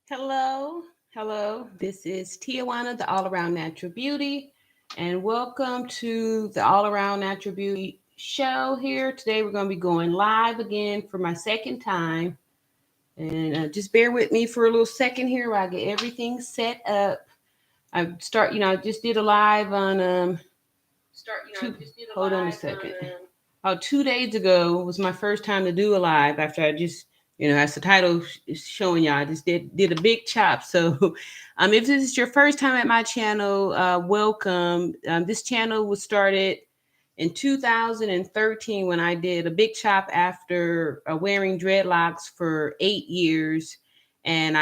Hello, hello. This is Tijuana, the All Around Natural Beauty, and welcome to the All Around Natural Beauty show here. Today we're going to be going live again for my second time, and just bear with me for a little second here while I get everything set up. I just did a live on two. Hold on a second. About 2 days ago was my first time to do a live after I just, as the title is showing y'all, I just did a big chop. So, if this is your first time at my channel, welcome. This channel was started in 2013 when I did a big chop after wearing dreadlocks for 8 years. And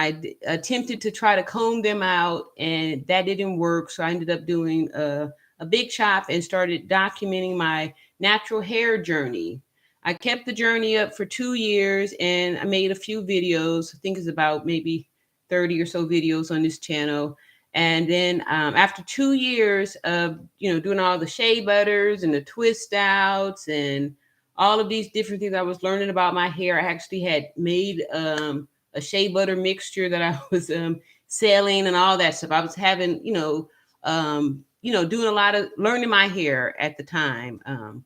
attempted to try to comb them out, and that didn't work. So I ended up doing a big chop and started documenting my natural hair journey. I kept the journey up for 2 years and I made a few videos. I think it's about maybe 30 or so videos on this channel. And then after 2 years of doing all the shea butters and the twist outs and all of these different things I was learning about my hair, I actually had made a shea butter mixture that I was selling and all that stuff. I was having doing a lot of learning my hair at the time.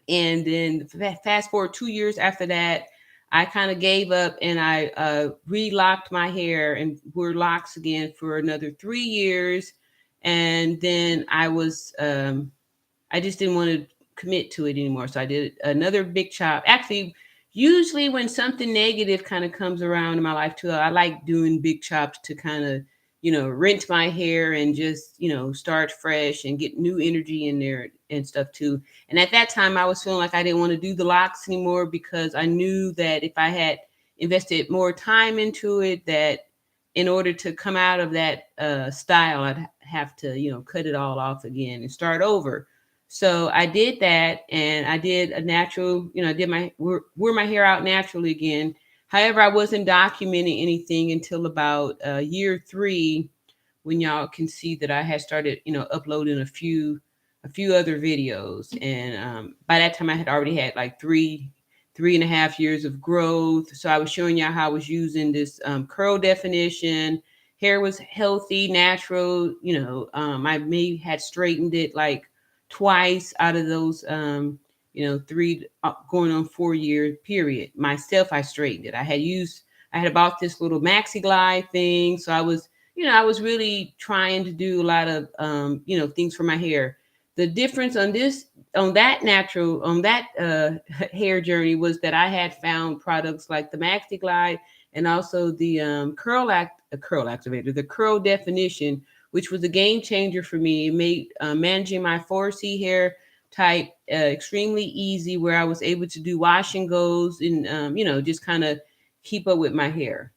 And then fast forward 2 years after that, I kind of gave up and I re-locked my hair and wore locks again for another 3 years. And then I just didn't want to commit to it anymore. So I did another big chop. Actually, usually when something negative kind of comes around in my life too, I like doing big chops to kind of, rinse my hair and just, start fresh and get new energy in there and stuff too. And at that time, I was feeling like I didn't want to do the locks anymore because I knew that if I had invested more time into it, that in order to come out of that style, I'd have to, cut it all off again and start over. So I did that, and I did a natural, I did my wear my hair out naturally again. However, I wasn't documenting anything until about year three, when y'all can see that I had started, uploading a few other videos, and by that time I had already had like three and a half years of growth. So I was showing y'all how I was using this curl definition. Hair was healthy, natural. I may had straightened it like twice out of those three going on 4 year period. Myself, I straightened it. I had bought this little maxi glide thing. So I was really trying to do a lot of things for my hair. The difference on that hair journey was that I had found products like the maxi glide and also the curl activator, the curl definition, which was a game changer for me. It made managing my 4C hair type extremely easy, where I was able to do wash and goes and just kind of keep up with my hair.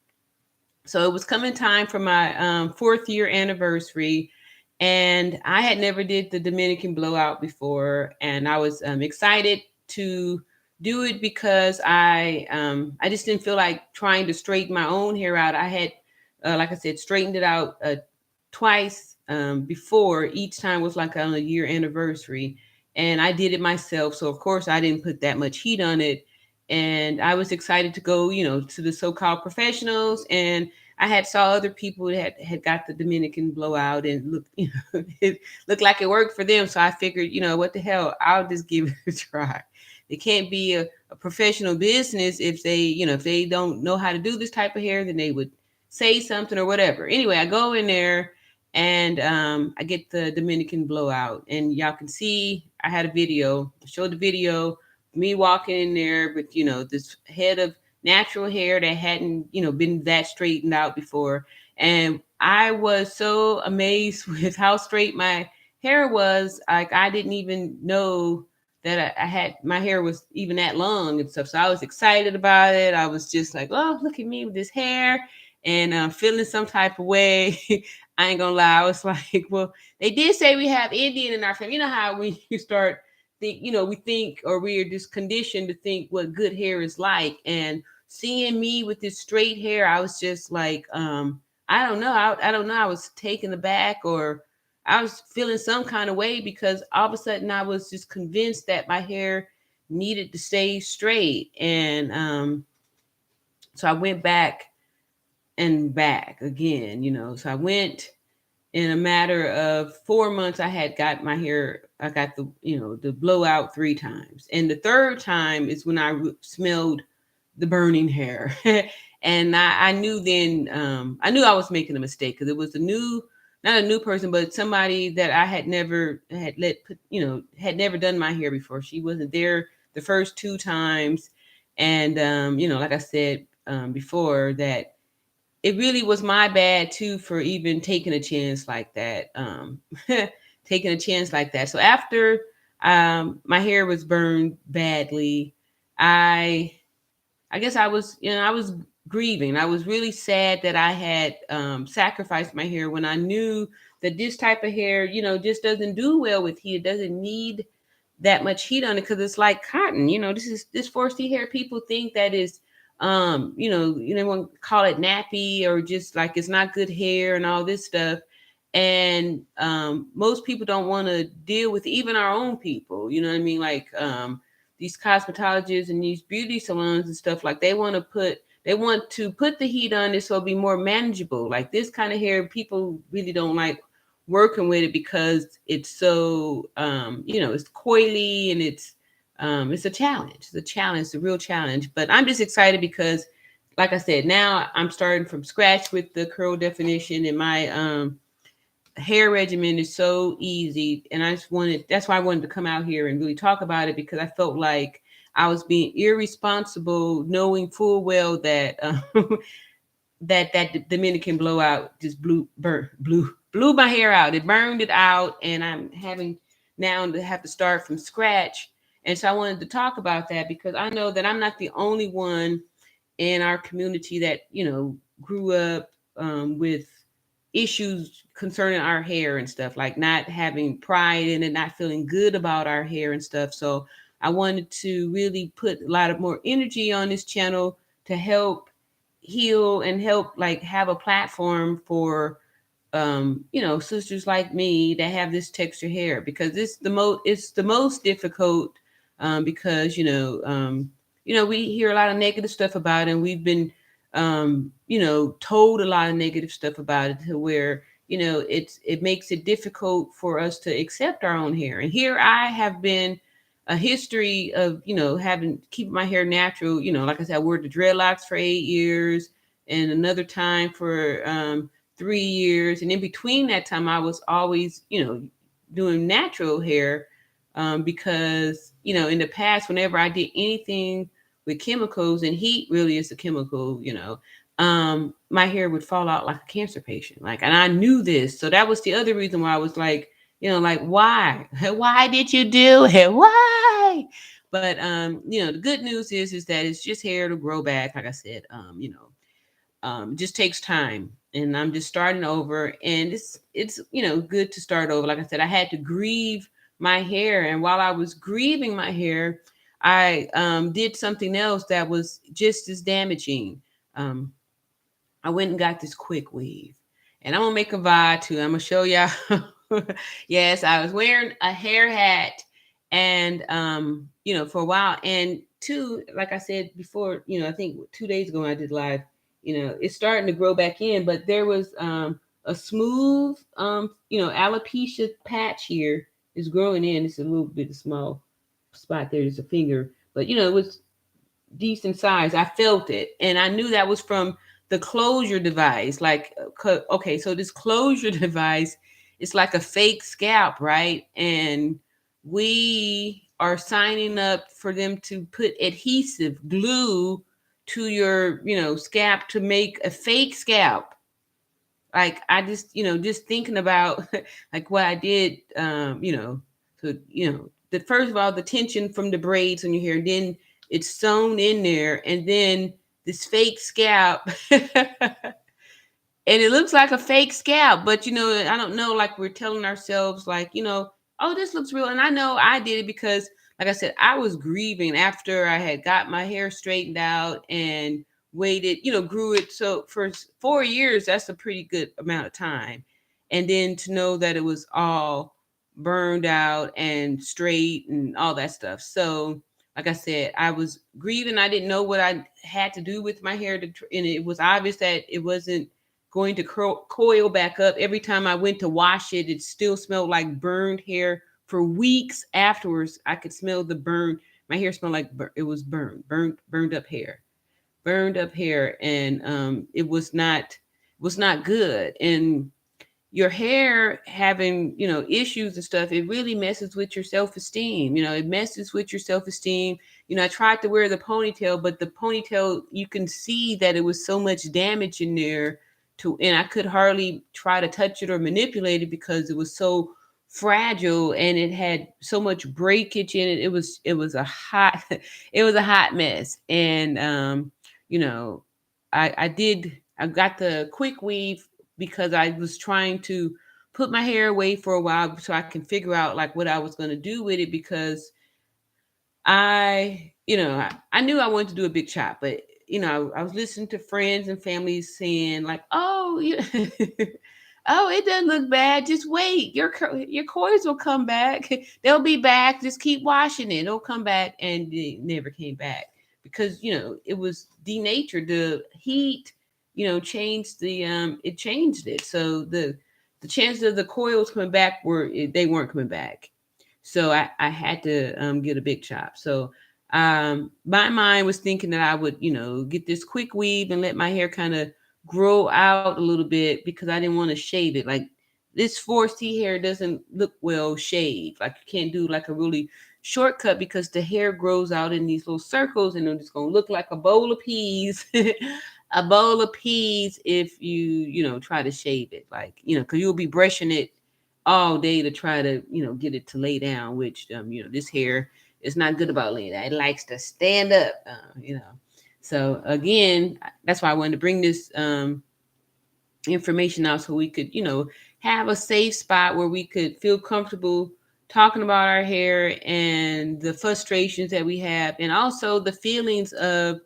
So it was coming time for my fourth year anniversary, and I had never did the Dominican blowout before, and I was excited to do it because I just didn't feel like trying to straighten my own hair out. I had, like I said, straightened it out twice before. Each time was like on a year anniversary, and I did it myself. So of course I didn't put that much heat on it, and I was excited to go, to the so-called professionals, and I had saw other people that had got the Dominican blowout and looked, it looked like it worked for them. So I figured, what the hell, I'll just give it a try. It can't be a professional business if if they don't know how to do this type of hair, then they would say something or whatever. Anyway, I go in there and I get the Dominican blowout, and y'all can see I had a video. I showed the video, me walking in there with this head of natural hair that hadn't been that straightened out before, and I was so amazed with how straight my hair was. Like, I didn't even know that I had my hair was even that long and stuff. So I was excited about it. I was just like, oh, look at me with this hair, and feeling some type of way. I ain't gonna lie. I was like, well, they did say we have Indian in our family. You know how when you start think, we think, or we are just conditioned to think what good hair is like. And seeing me with this straight hair, I was just like, I don't know. I don't know. I was taken aback, or I was feeling some kind of way, because all of a sudden I was just convinced that my hair needed to stay straight. And so I went back and back again, So I went in a matter of 4 months. I got the blowout 3 times. And the third time is when I smelled the burning hair. And I knew then, I knew I was making a mistake because it was not a new person, but somebody that I had never had let put, had never done my hair before. She wasn't there the first 2 times. And, like I said before, that it really was my bad too for even taking a chance like that. Taking a chance like that. So after my hair was burned badly, I I guess I was grieving. I was really sad that I had sacrificed my hair when I knew that this type of hair, just doesn't do well with heat. It doesn't need that much heat on it because it's like cotton. This 4C hair. People think that is, want to call it nappy or just like it's not good hair and all this stuff. And most people don't want to deal with even our own people. You know what I mean? Like these cosmetologists and these beauty salons and stuff, like they want to put the heat on it so it'll be more manageable. Like this kind of hair, people really don't like working with it because it's so it's coily and it's a challenge. It's a challenge, it's a real challenge. But I'm just excited because like I said, now I'm starting from scratch with the curl definition, and my hair regimen is so easy. And that's why I wanted to come out here and really talk about it, because I felt like I was being irresponsible, knowing full well that that Dominican blowout just blew my hair out. It burned it out, and I'm having now to have to start from scratch. And so I wanted to talk about that because I know that I'm not the only one in our community that grew up with issues concerning our hair and stuff, like not having pride in it, not feeling good about our hair and stuff. So I wanted to really put a lot of more energy on this channel to help heal and help like have a platform for sisters like me that have this texture hair, because it's the most difficult, because we hear a lot of negative stuff about it, and we've been told a lot of negative stuff about it, to where it makes it difficult for us to accept our own hair. And here I have been a history of having keep my hair natural. Like I said, I wore the dreadlocks for 8 years, and another time for 3 years, and in between that time I was always doing natural hair, because in the past, whenever I did anything with chemicals, and heat really is a chemical, my hair would fall out like a cancer patient. Like, and I knew this. So that was the other reason why I was like, like, why? Why did you do it? Why? But the good news is that it's just hair to grow back. Like I said, it just takes time, and I'm just starting over, and it's good to start over. Like I said, I had to grieve my hair, and while I was grieving my hair, I did something else that was just as damaging. um, I went and got this quick weave, and I'm gonna make a vibe too. I'm gonna show y'all. Yes, I was wearing a hair hat, and for a while, and two, like I said before, I think 2 days ago when I did live, it's starting to grow back in, but there was a smooth, alopecia patch here is growing in. It's a little bit of small spot there. There's a finger, but it was decent size. I felt it, and I knew that was from the closure device. Like, okay, so this closure device, it's like a fake scalp, right? And we are signing up for them to put adhesive glue to your, scalp to make a fake scalp. Like, I just, just thinking about like what I did, so, the first of all, the tension from the braids on your hair, then it's sewn in there, and then this fake scalp. And it looks like a fake scalp, but I don't know, like we're telling ourselves like, oh, this looks real. And I know I did it because, like I said, I was grieving after I had got my hair straightened out and waited, grew it. So for 4 years, that's a pretty good amount of time. And then to know that it was all burned out and straight and all that stuff. So like I said, I was grieving. I didn't know what I had to do with my hair, and it was obvious that it wasn't going to coil back up. Every time I went to wash it, it still smelled like burned hair for weeks afterwards. I could smell the burn. My hair smelled like it was burned up hair, and it was not good. And your hair having, issues and stuff, it really messes with your self-esteem. It messes with your self-esteem. I tried to wear the ponytail, but the ponytail, you can see that it was so much damage in there, and I could hardly try to touch it or manipulate it because it was so fragile and it had so much breakage in it. It was a hot it was a hot mess. And you know I got the quick weave because I was trying to put my hair away for a while so I can figure out like what I was going to do with it, because I knew I wanted to do a big chop, but I was listening to friends and family saying like, "Oh, oh, it doesn't look bad. Just wait. Your coils will come back. They'll be back. Just keep washing it. It'll come back." And it never came back because it was denatured. The heat, changed it changed it. So the chances of the coils coming back they weren't coming back. So I had to get a big chop. So my mind was thinking that I would, get this quick weave and let my hair kind of grow out a little bit because I didn't want to shave it. Like this 4C hair doesn't look well shaved. Like you can't do like a really shortcut because the hair grows out in these little circles and it's going to look like a bowl of peas. A bowl of peas if you try to shave it, like because you'll be brushing it all day to try to get it to lay down, which this hair is not good about laying down. It likes to stand up. So again, that's why I wanted to bring this information out so we could have a safe spot where we could feel comfortable talking about our hair and the frustrations that we have, and also the feelings of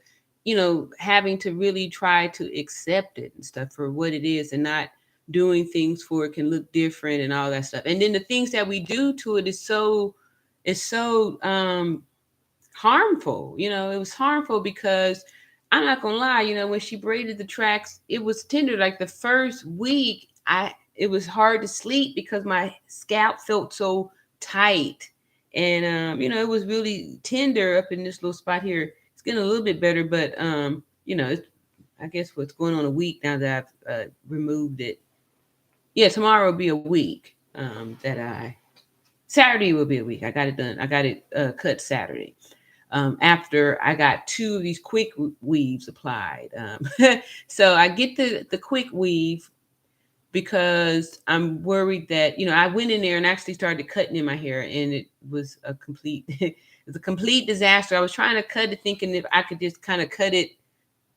having to really try to accept it and stuff for what it is, and not doing things for it can look different and all that stuff. And then the things that we do to it is so harmful. It was harmful because I'm not gonna lie, when she braided the tracks, it was tender. Like the first week, it was hard to sleep because my scalp felt so tight. And it was really tender up in this little spot here. It's getting a little bit better, but I guess what's going on a week now that I've removed it. Yeah, tomorrow will be a week that I Saturday will be a week. I got it done. I got it cut Saturday. After I got two of these quick weaves applied. So I get the quick weave because I'm worried that I went in there and actually started cutting in my hair, and it was a complete it was a complete disaster. I was trying to cut it thinking if I could just kind of cut it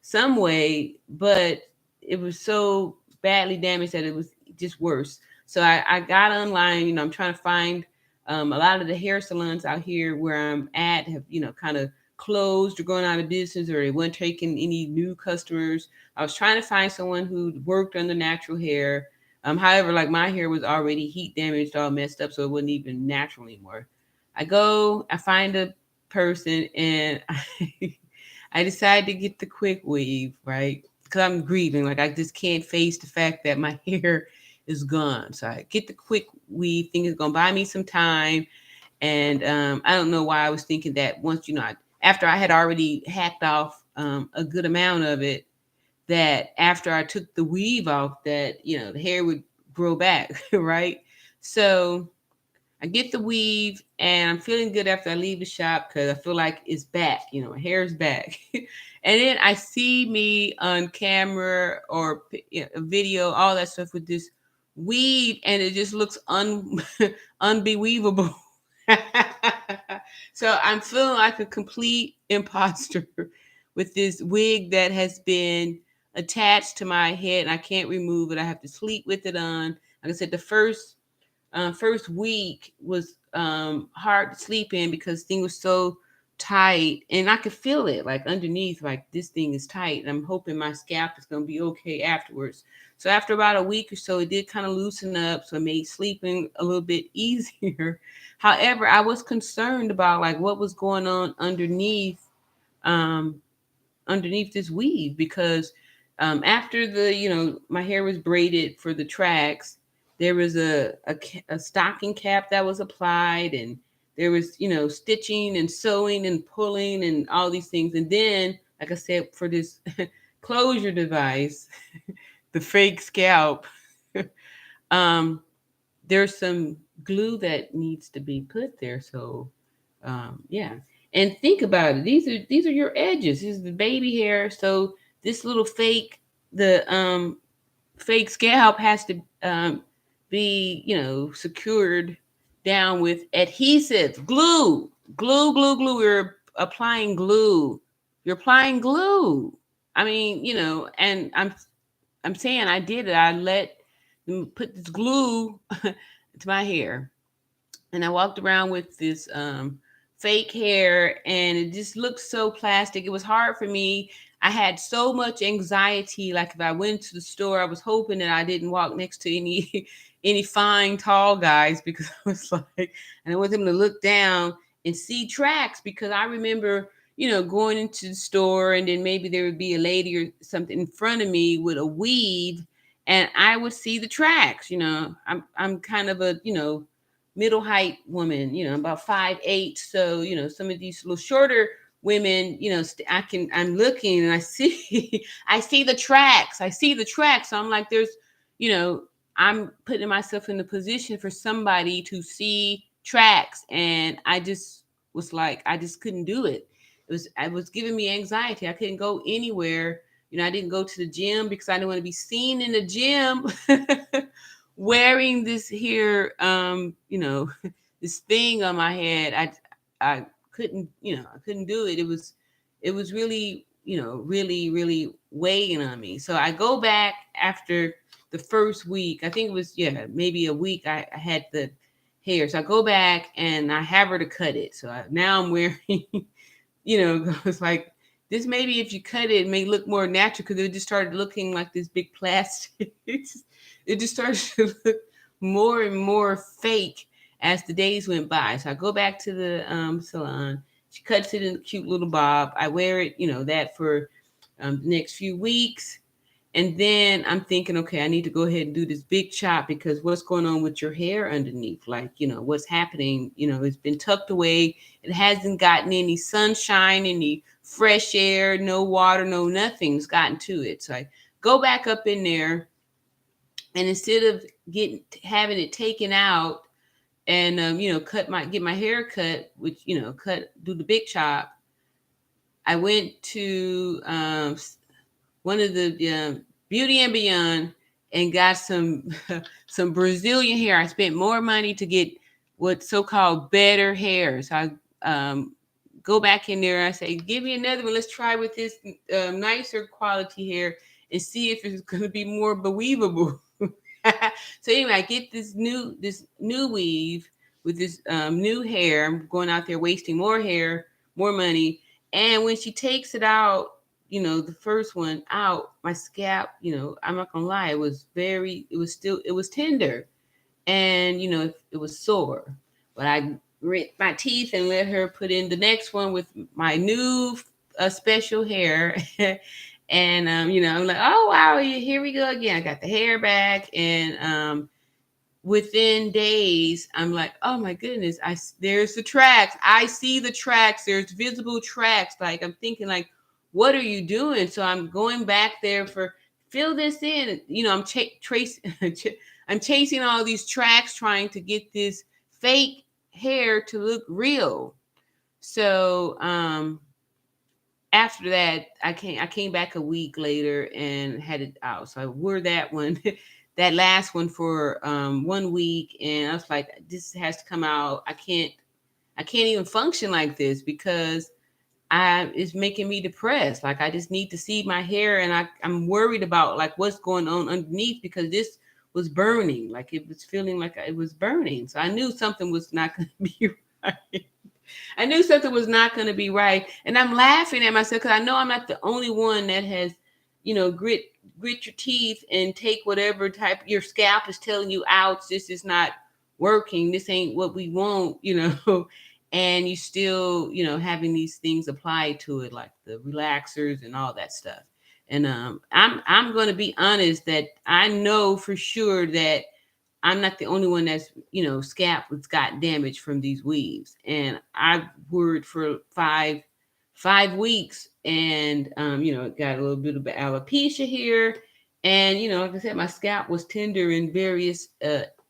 some way, but it was so badly damaged that it was just worse. So I got online. I'm trying to find a lot of the hair salons out here where I'm at have kind of closed or going out of business, or they weren't taking any new customers. I was trying to find someone who worked on the natural hair. However, like my hair was already heat damaged, all messed up, so it wasn't even natural anymore. I find a person, and I decided to get the quick weave, right? Because I'm grieving. Like I just can't face the fact that my hair is gone. So I get the quick weave, think it's gonna buy me some time. And I don't know why I was thinking that once, after I had already hacked off a good amount of it, that after I took the weave off, that, the hair would grow back, right? So I get the weave and I'm feeling good after I leave the shop because I feel like it's back, my hair is back. And then I see me on camera or a video, all that stuff with this weave, and it just looks unbeweavable. So I'm feeling like a complete imposter with this wig that has been attached to my head and I can't remove it. I have to sleep with it on. Like I said, the first week was hard to sleep in because things was so tight, and I could feel it like underneath, like this thing is tight. And I'm hoping my scalp is going to be okay afterwards. So after about a week or so, it did kind of loosen up. So it made sleeping a little bit easier. However, I was concerned about like what was going on um, underneath this weave because after the my hair was braided for the tracks, there was a stocking cap that was applied, and there was stitching and sewing and pulling and all these things, and then like I said, for this closure device, the fake scalp, um, there's some glue that needs to be put there. So yeah. And think about it. These are your edges. This is the baby hair. So this little the fake scalp has to be, secured down with adhesive, glue. We're applying glue. You're applying glue. I mean, and I'm saying I did it. I let them put this glue to my hair, and I walked around with this fake hair, and it just looked so plastic. It was hard for me. I had so much anxiety. Like if I went to the store, I was hoping that I didn't walk next to any any fine tall guys, because I was like, and I want them to look down and see tracks, because I remember going into the store, and then maybe there would be a lady or something in front of me with a weave, and I would see the tracks. I'm kind of a middle height woman, about 5'8". So, some of these little shorter women, I'm looking and I see, I see the tracks. I see the tracks. So I'm like, you know, I'm putting myself in the position for somebody to see tracks. And I just was like, I just couldn't do it. It was giving me anxiety. I couldn't go anywhere. I didn't go to the gym because I didn't want to be seen in the gym wearing this here, this thing on my head. I couldn't, I couldn't do it. It was really, really, really weighing on me. So I go back after the first week. I think it was, yeah, maybe a week. I had the hair. So I go back and I have her to cut it. So now I'm wearing, it's like, this maybe if you cut it, it may look more natural, because it just started looking like this big plastic. It just started to look more and more fake as the days went by. So I go back to the salon. She cuts it in a cute little bob. I wear it, that for the next few weeks. And then I'm thinking, okay, I need to go ahead and do this big chop, because what's going on with your hair underneath? Like, what's happening? It's been tucked away. It hasn't gotten any sunshine, any fresh air, no water, no nothing's gotten to it. So I go back up in there, and instead of having it taken out and get my hair cut, which do the big chop, I went to one of the Beauty and Beyond and got some some Brazilian hair. I spent more money to get what so-called better hair. So I go back in there. I say, give me another one. Let's try with this nicer quality hair and see if it's going to be more believable. So anyway, I get this new weave with this new hair. I'm going out there wasting more hair, more money. And when she takes it out, the first one out, my scalp, I'm not gonna lie, it was tender, and it was sore. But I grit my teeth and let her put in the next one with my new special hair. And I'm like, oh wow, here we go again. I got the hair back, and within days, I'm like, oh my goodness, there's the tracks. I see the tracks. There's visible tracks. Like I'm thinking, like, what are you doing? So I'm going back there for fill this in. I'm tracing. I'm chasing all these tracks, trying to get this fake hair to look real. So after that, I came back a week later and had it out. So I wore that one, that last one for 1 week, and I was like, this has to come out. I can't even function like this, because it's making me depressed. Like I just need to see my hair, and I'm worried about like what's going on underneath, because this was burning. Like it was feeling like it was burning. So I knew something was not going to be right. I knew something was not going to be right, and I'm laughing at myself because I know I'm not the only one that has, grit your teeth and take whatever type your scalp is telling you, ouch, this is not working, this ain't what we want, and you still, having these things applied to it, like the relaxers and all that stuff. And I'm going to be honest that I know for sure that I'm not the only one that's, scalp that's got damage from these weaves. And I worked for 5 weeks, and got a little bit of alopecia here. And, like I said, my scalp was tender in various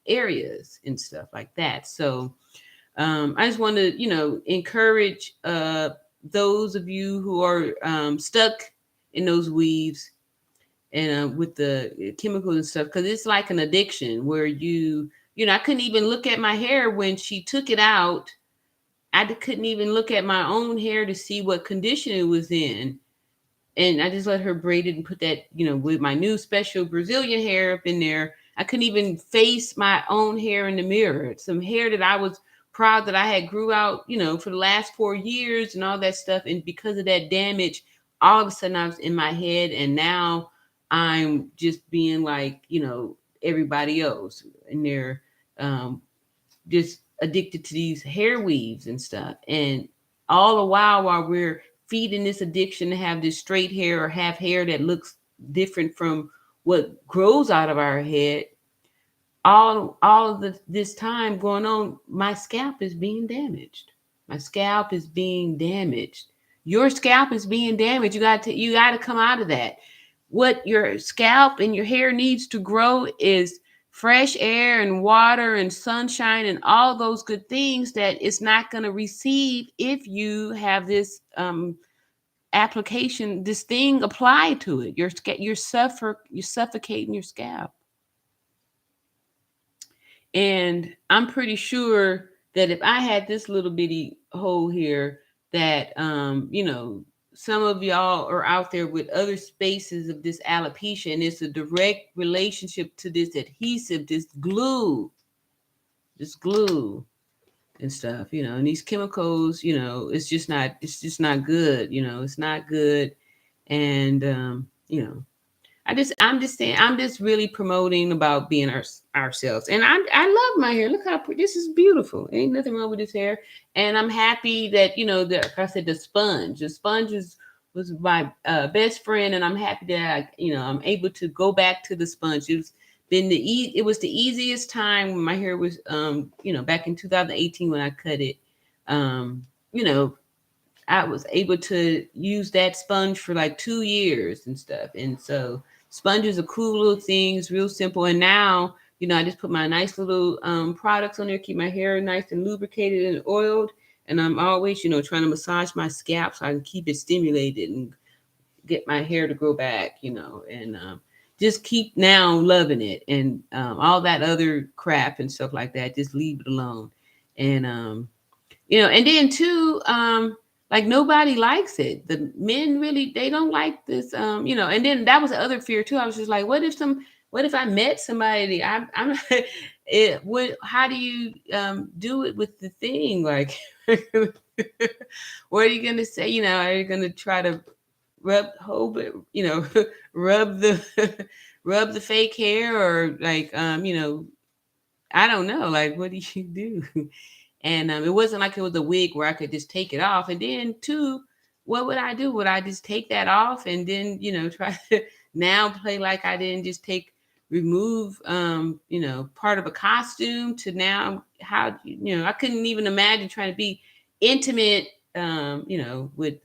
areas and stuff like that. So I just want to, encourage those of you who are stuck in those weaves and with the chemicals and stuff, because it's like an addiction where I couldn't even look at my hair when she took it out. Couldn't even look at my own hair to see what condition it was in, and I just let her braid it and put that, with my new special Brazilian hair up in there. I couldn't even face my own hair in the mirror. Some hair that I was proud that I had grew out, for the last 4 years and all that stuff. And because of that damage, all of a sudden I was in my head, and now I'm just being like, everybody else, and they're just addicted to these hair weaves and stuff. And all the while we're feeding this addiction to have this straight hair or have hair that looks different from what grows out of our head, all of this time going on, my scalp is being damaged. My scalp is being damaged. Your scalp is being damaged. You got to come out of that. What your scalp and your hair needs to grow is fresh air and water and sunshine and all those good things that it's not going to receive if you have this application, this thing applied to it. You're suffocating your scalp. And I'm pretty sure that if I had this little bitty hole here, that some of y'all are out there with other spaces of this alopecia, and it's a direct relationship to this adhesive, this glue and stuff, and these chemicals, it's just not good, it's not good. And I'm just saying, I'm just really promoting about being ourselves. And I love my hair. Look how pretty, this is beautiful. Ain't nothing wrong with this hair. And I'm happy that, like I said, the sponge was my best friend. And I'm happy that I'm able to go back to the sponge. It was the easiest time when my hair was, back in 2018 when I cut it. You know, I was able to use that sponge for like 2 years and stuff. And so sponges are cool little things, real simple. And now, I just put my nice little products on there, keep my hair nice and lubricated and oiled. And I'm always, trying to massage my scalp so I can keep it stimulated and get my hair to grow back, and just keep now loving it. And all that other crap and stuff like that, just leave it alone. And and then too, like nobody likes it. The men really, they don't like this, and then that was the other fear too. I was just like, what if I met somebody? I'm how do you do it with the thing? Like, what are you gonna say? Are you gonna try to rub it, rub the rub the fake hair, or like, I don't know, like, what do you do? And it wasn't like it was a wig where I could just take it off. And then two, what would I do? Would I just take that off and then, try to now play like I didn't just remove, part of a costume to now how, I couldn't even imagine trying to be intimate, with,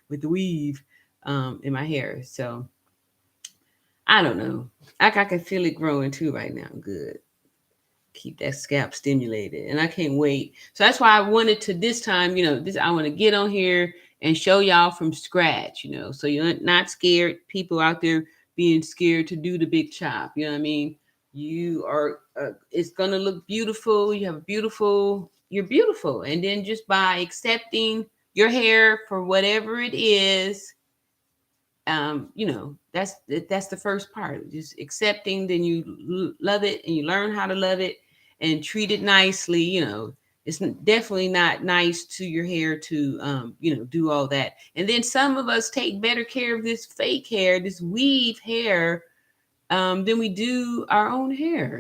with the weave, in my hair. So I don't know. Like I can feel it growing too right now. Good, keep that scalp stimulated, and I can't wait. So that's why I wanted to this time, this I want to get on here and show y'all from scratch, so you're not scared. People out there being scared to do the big chop, you know what I mean? You are, it's gonna look beautiful. You're beautiful, and then just by accepting your hair for whatever it is, that's the first part, just accepting. Then you love it, and you learn how to love it and treat it nicely, definitely not nice to your hair to do all that. And then some of us take better care of this fake hair, this weave hair, than we do our own hair.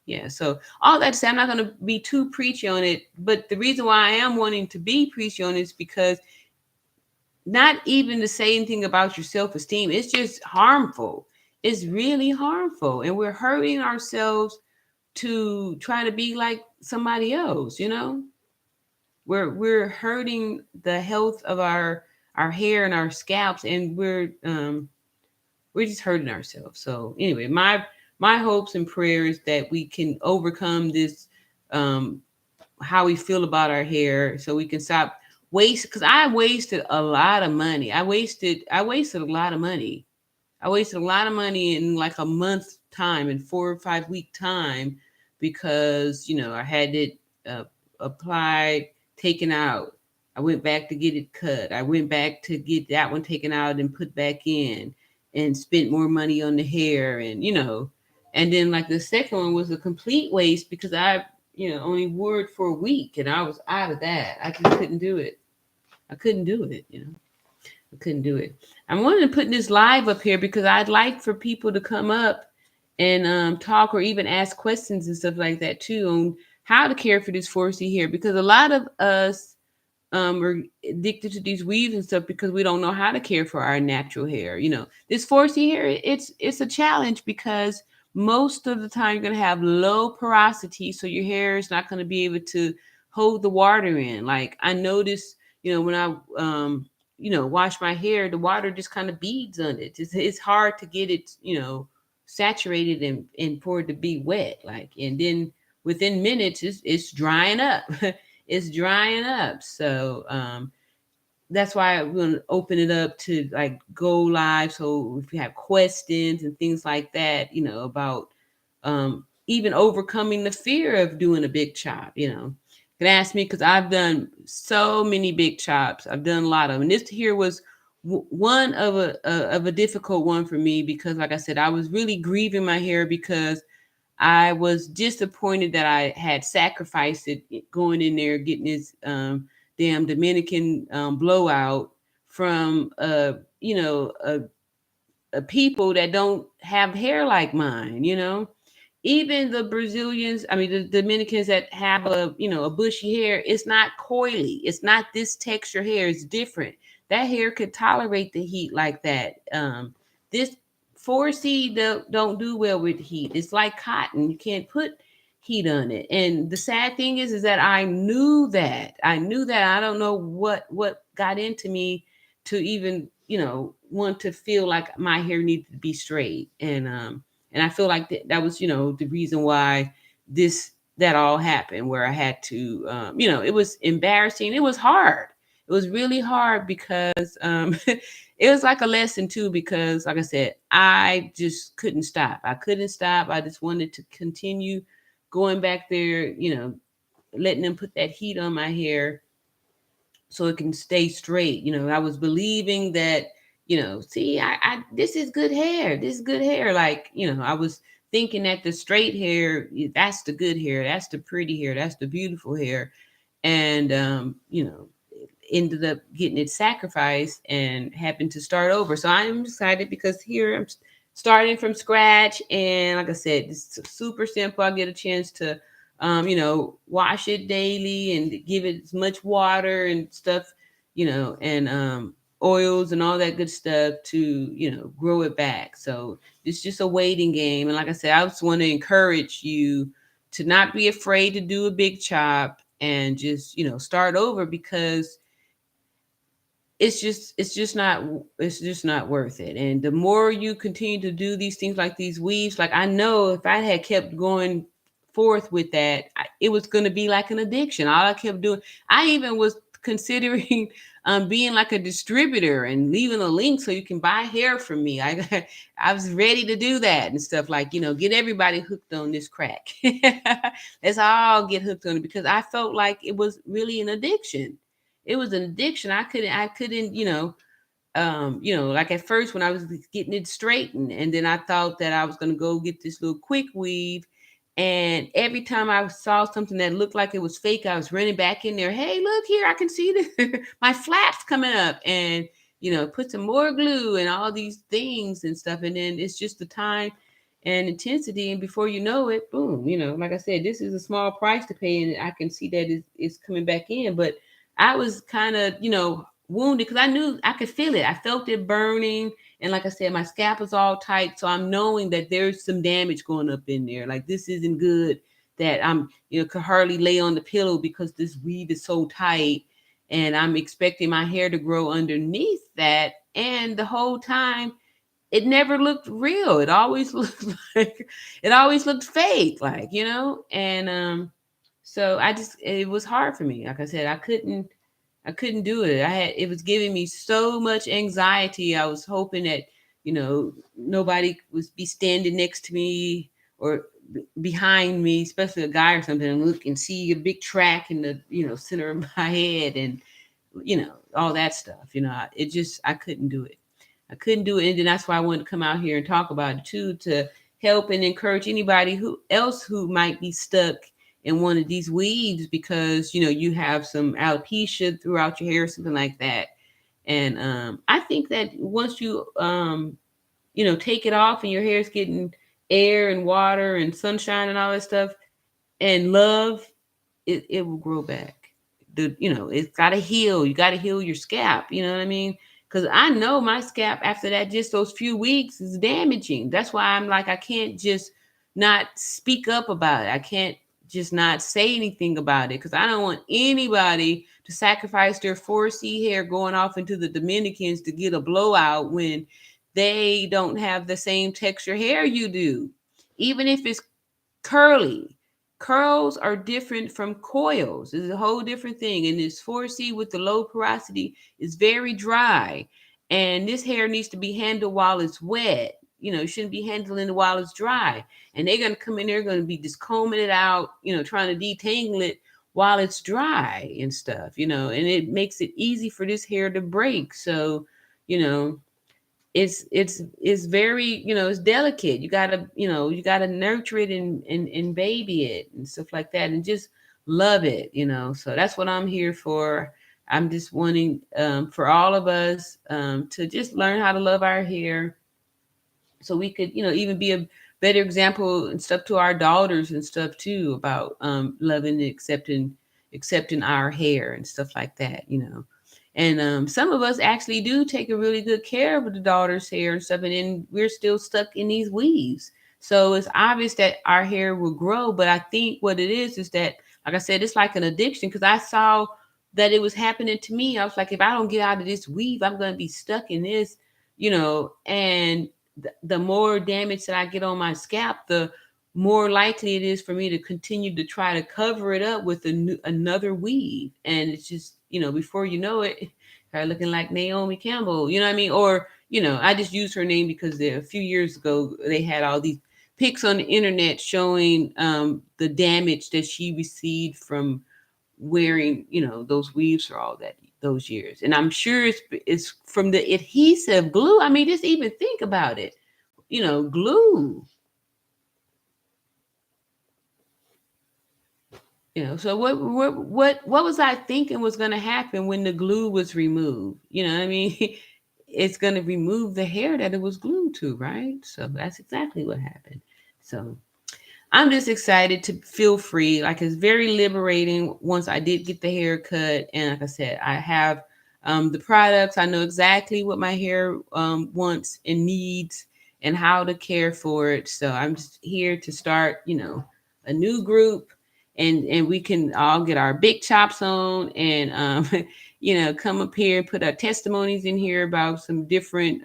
Yeah, so all that to say, I'm not going to be too preachy on it, but the reason why I am wanting to be preachy on it is because not even to say anything about your self-esteem, it's just harmful. It's really harmful, and we're hurting ourselves to try to be like somebody else. We're hurting the health of our hair and our scalps, and we're just hurting ourselves. So anyway, my hopes and prayers that we can overcome this, um how we feel about our hair, so we can stop waste, because I wasted a lot of money. I wasted a lot of money. I wasted a lot of money in like a month time, in 4 or 5 week time, because I had it uh, applied, taken out. I went back to get it cut. I went back to get that one taken out and put back in, and spent more money on the hair, and then like the second one was a complete waste because I only wore it for a week and I was out of that. I just couldn't do it. I couldn't do it. I couldn't do it. I wanted to put this live up here because I'd like for people to come up and talk or even ask questions and stuff like that too on how to care for this 4C hair, because a lot of us are addicted to these weaves and stuff because we don't know how to care for our natural hair. This 4C hair, it's a challenge because most of the time you're going to have low porosity, so your hair is not going to be able to hold the water in. Like I noticed, when I wash my hair, the water just kind of beads on it. It's hard to get it, saturated and for it to be wet. Like, and then within minutes, it's drying up. It's drying up. So that's why I'm going to open it up to like go live. So if you have questions and things like that, about even overcoming the fear of doing a big chop, can ask me, because I've done so many big chops. I've done a lot of them. And this here was one of a difficult one for me because, like I said, I was really grieving my hair because I was disappointed that I had sacrificed it going in there, getting this damn Dominican blowout from a people that don't have hair like mine. Even the Brazilians, I mean the Dominicans that have a bushy hair, it's not coily. It's not this texture hair. It's different. That hair could tolerate the heat like that. This 4C don't do well with heat. It's like cotton. You can't put heat on it. And the sad thing is that I knew that. I knew that. I don't know what got into me to even want to feel like my hair needed to be straight. And I feel like that was the reason why that all happened, where I had to it was embarrassing. It was hard. It was really hard because it was like a lesson too, because like I said, I just couldn't stop. I couldn't stop. I just wanted to continue going back there, letting them put that heat on my hair so it can stay straight. I was believing that, see, I this is good hair. This is good hair. Like, I was thinking that the straight hair, that's the good hair. That's the pretty hair. That's the beautiful hair. And, ended up getting it sacrificed and having to start over. So I'm excited because here I'm starting from scratch. And like I said, it's super simple. I get a chance to wash it daily and give it as much water and stuff, and oils and all that good stuff to, grow it back. So it's just a waiting game. And like I said, I just want to encourage you to not be afraid to do a big chop and just, start over, because it's just not worth it. And the more you continue to do these things like these weaves, like I know if I had kept going forth with that, it was going to be like an addiction. All I kept doing, I even was considering being like a distributor and leaving a link so you can buy hair from me. I was ready to do that and stuff, like, get everybody hooked on this crack. Let's all get hooked on it, because I felt like it was really an addiction. It was an addiction. I couldn't, like at first when I was getting it straightened, and then I thought that I was going to go get this little quick weave, And every time I saw something that looked like it was fake, I was running back in there. Hey, look here, I can see my flaps coming up, and put some more glue and all these things and stuff. And then it's just the time and intensity, and before you know it, boom. Like I said, this is a small price to pay, and I can see that it's coming back in. But I was kind of wounded because I knew I could feel it. I felt it burning, and like I said, my scalp is all tight. So I'm knowing that there's some damage going up in there. Like this isn't good, that I'm, could hardly lay on the pillow because this weave is so tight. And I'm expecting my hair to grow underneath that. And the whole time it never looked real. It always looked like it always looked fake, and so it was hard for me. Like I said, I couldn't do it. It was giving me so much anxiety. I was hoping that, nobody would be standing next to me or behind me, especially a guy or something, and look and see a big track in the, center of my head, and, all that stuff. I couldn't do it. I couldn't do it. And then that's why I wanted to come out here and talk about it too, to help and encourage anybody who might be stuck in one of these weaves, because you have some alopecia throughout your hair, something like that. And I think that once you take it off and your hair is getting air and water and sunshine and all that stuff and love, it will grow back. It's got to heal. You got to heal your scalp. You know what I mean? Because I know my scalp after that, just those few weeks, is damaging. That's why I'm like, I can't just not speak up about it. I can't just not say anything about it, because I don't want anybody to sacrifice their 4C hair going off into the Dominicans to get a blowout when they don't have the same texture hair you do. Even if it's curly, curls are different from coils. It's a whole different thing. And this 4C with the low porosity is very dry. And this hair needs to be handled while it's wet. You shouldn't be handling it while it's dry. And they're going to come in there, going to be just combing it out, trying to detangle it while it's dry and stuff, and it makes it easy for this hair to break. So, you know, it's very, it's delicate. You gotta nurture it and baby it and stuff like that, and just love it. So that's what I'm here for. I'm just wanting, for all of us, to just learn how to love our hair, so we could, even be a better example and stuff to our daughters and stuff too, about loving and accepting our hair and stuff like that. And some of us actually do take a really good care of the daughter's hair and stuff, and then we're still stuck in these weaves. So it's obvious that our hair will grow, but I think what it is that, like I said, it's like an addiction, because I saw that it was happening to me. I was like, if I don't get out of this weave, I'm going to be stuck in this, and the more damage that I get on my scalp, the more likely it is for me to continue to try to cover it up with another weave. And it's just, before you know it, start looking like Naomi Campbell, you know what I mean? Or, I just used her name because a few years ago, they had all these pics on the internet showing the damage that she received from wearing, those weaves for all those years. And I'm sure it's from the adhesive glue. I mean, just even think about it, glue. So what was I thinking was going to happen when the glue was removed? You know what I mean? It's going to remove the hair that it was glued to, right? So that's exactly what happened. So I'm just excited to feel free. Like, it's very liberating once I did get the haircut. And like I said, I have the products. I know exactly what my hair wants and needs and how to care for it. So I'm just here to start, a new group, and we can all get our big chops on, and come up here, put our testimonies in here about some different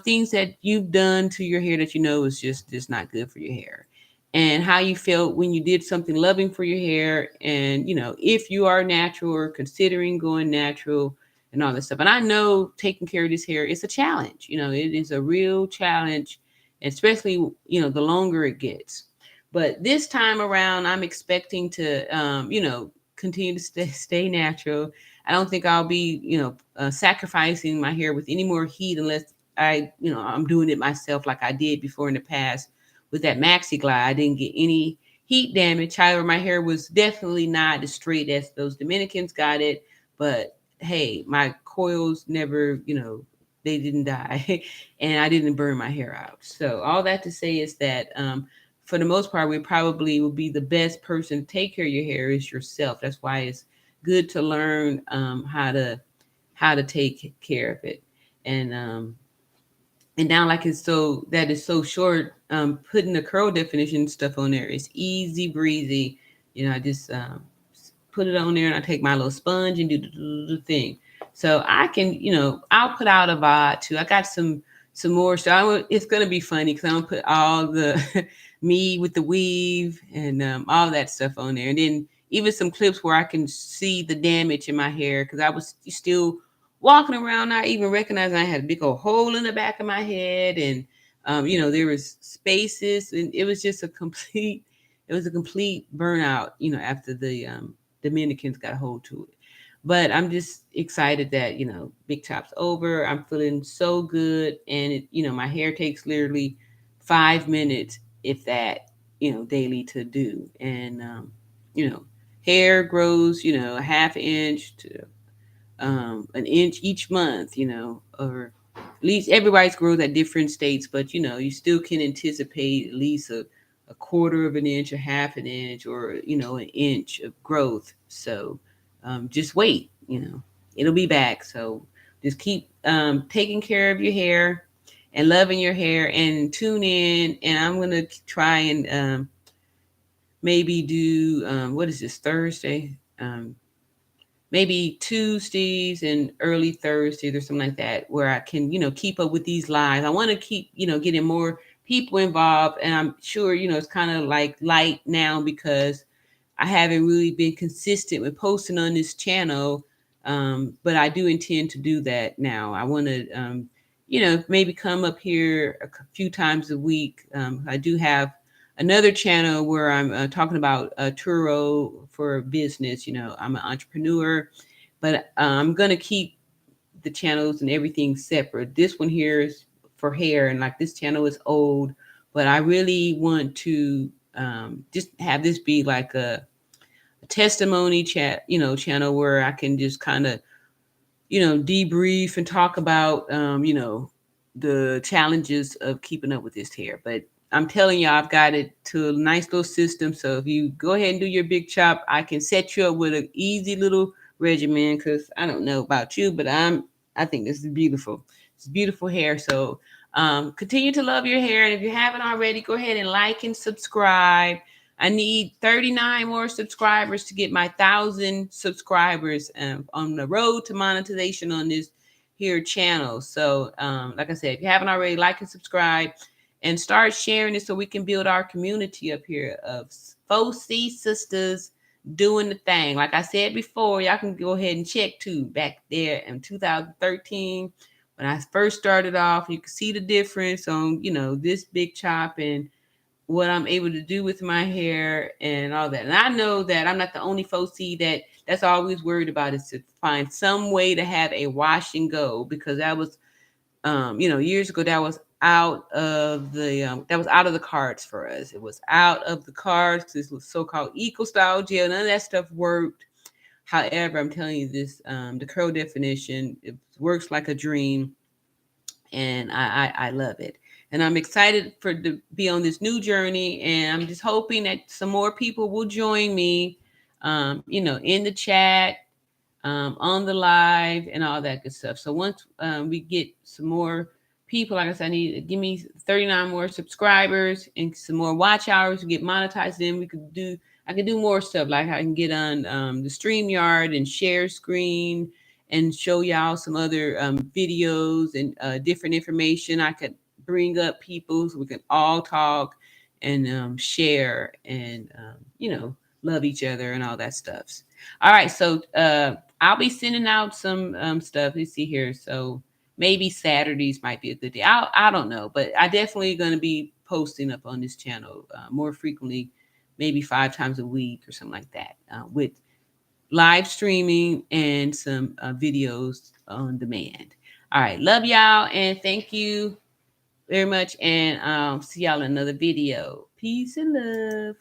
things that you've done to your hair that is just not good for your hair, and how you felt when you did something loving for your hair. And if you are natural or considering going natural and all this stuff. And I know taking care of this hair is a challenge. It is a real challenge, especially the longer it gets. But this time around, I'm expecting to, continue to stay natural. I don't think I'll be, sacrificing my hair with any more heat, unless I'm doing it myself like I did before in the past with that Maxi Glide, I didn't get any heat damage. However, my hair was definitely not as straight as those Dominicans got it. But hey, my coils never, they didn't die, and I didn't burn my hair out. So all that to say is that for the most part, we probably will be the best person to take care of your hair is yourself. That's why it's good to learn how to take care of it. And and now, like, it's so that is so short, putting the curl definition stuff on there is easy breezy. I just put it on there, and I take my little sponge and do the thing. So I can, I'll put out a VOD too. I got some more. So it's gonna be funny because I'm gonna put all the me with the weave and all that stuff on there, and then even some clips where I can see the damage in my hair because I was still walking around not even recognizing I had a big old hole in the back of my head, and there was spaces, and it was just a complete burnout, after the Dominicans got a hold to it. But I'm just excited that, Big Chop's over. I'm feeling so good. And my hair takes literally 5 minutes, if that, daily to do. And you know, hair grows, a half inch to an inch each month, or at least everybody's grows at different states, but you still can anticipate at least a quarter of an inch, a half an inch, or an inch of growth. So just wait, it'll be back. So just keep taking care of your hair and loving your hair, and tune in. And I'm gonna try and maybe do what is this, Thursday? Maybe Tuesdays and early Thursdays or something like that, where I can, keep up with these lives. I want to keep, getting more people involved. And I'm sure, it's kind of like light now because I haven't really been consistent with posting on this channel. But I do intend to do that now. I want to, maybe come up here a few times a week. I do have another channel where I'm talking about Turo for business. I'm an entrepreneur, but I'm going to keep the channels and everything separate. This one here is for hair, and like this channel is old, but I really want to just have this be like a testimony channel where I can just kind of, debrief and talk about, the challenges of keeping up with this hair. But I'm telling you, I've got it to a nice little system. So if you go ahead and do your Big Chop, I can set you up with an easy little regimen. Because I don't know about you, but I think this is beautiful. It's beautiful hair. So continue to love your hair, and if you haven't already, go ahead and like and subscribe. I need 39 more subscribers to get my 1,000 subscribers on the road to monetization on this here channel. So, like I said, if you haven't already, like and subscribe, and start sharing it so we can build our community up here of 4C sisters doing the thing. Like I said before, y'all can go ahead and check too. Back there in 2013, when I first started off, you can see the difference on, this Big Chop and what I'm able to do with my hair and all that. And I know that I'm not the only 4C that's always worried about is to find some way to have a wash and go, because that was, years ago, that was out of the cards for us. It was out of the cards because this was so-called eco style gel. None of that stuff worked. However, I'm telling you this, the curl definition, it works like a dream, and I love it. And I'm excited to be on this new journey. And I'm just hoping that some more people will join me, in the chat, on the live, and all that good stuff. So once we get some more people, like I said, I need to give me 39 more subscribers and some more watch hours to get monetized. Then I can do more stuff. Like I can get on the StreamYard and share screen and show y'all some other videos and different information. I could bring up people so we can all talk and share and, love each other and all that stuff. All right. So I'll be sending out some stuff. Let's see here. So maybe Saturdays might be a good day. I don't know, but I definitely going to be posting up on this channel more frequently, maybe 5 times a week or something like that, with live streaming and some videos on demand. All right. Love y'all. And thank you. very much, and see y'all in another video. Peace and love.